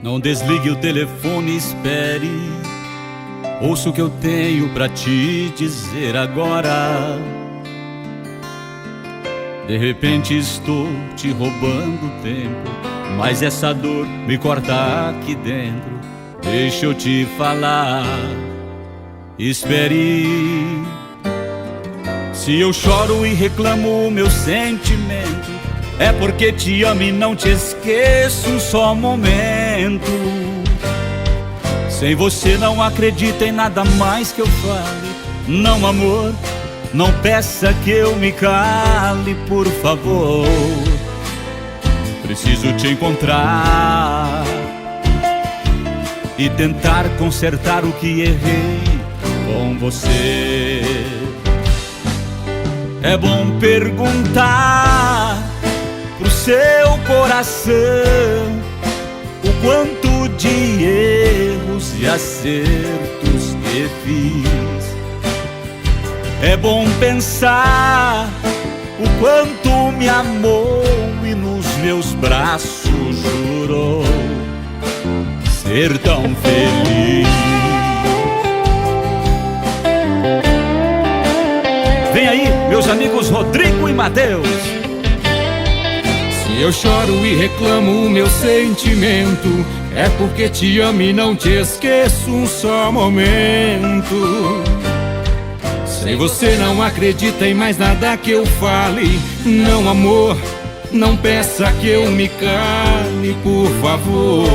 Não desligue o telefone, espere. Ouça o que eu tenho pra te dizer agora. De repente estou te roubando tempo, mas essa dor me corta aqui dentro. Deixa eu te falar, espere. Se eu choro e reclamo o meu sentimento, é porque te amo e não te esqueço um só momento. Sem você não acredito em nada mais que eu fale. Não, amor, não peça que eu me cale, por favor. Preciso te encontrar e tentar consertar o que errei com você. É bom perguntar pro seu coração o quanto de erros e acertos que fiz. É bom pensar o quanto me amou e nos meus braços jurou ser tão feliz. Vem aí, meus amigos Rodrigo e Matheus. Se eu choro e reclamo o meu sentimento, é porque te amo e não te esqueço um só momento. Sem você não acredita em mais nada que eu fale. Não, amor, não peça que eu me cale, por favor.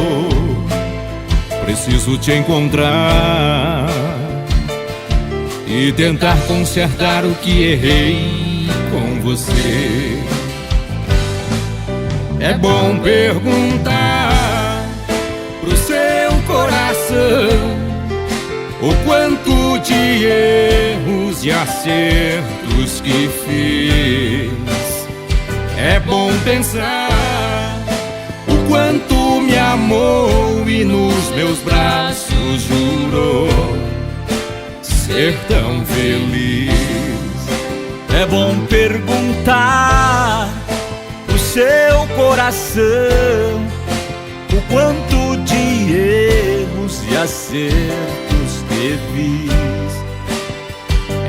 Preciso te encontrar e tentar consertar o que errei com você. É bom perguntar pro seu coração o quanto de erros e acertos que fez. É bom pensar o quanto me amou e nos meus braços jurou ser tão feliz. É bom perguntar pro seu coração o quanto de erros e acertos que fiz.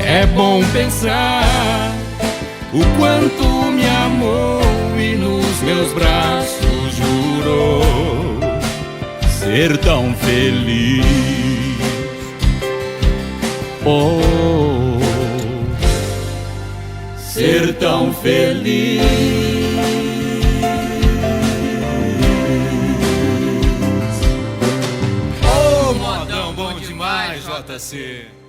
É bom pensar o quanto me amou e nos meus braços jurou ser tão feliz. Oh, ser tão feliz. Oh, modão bom demais, JC.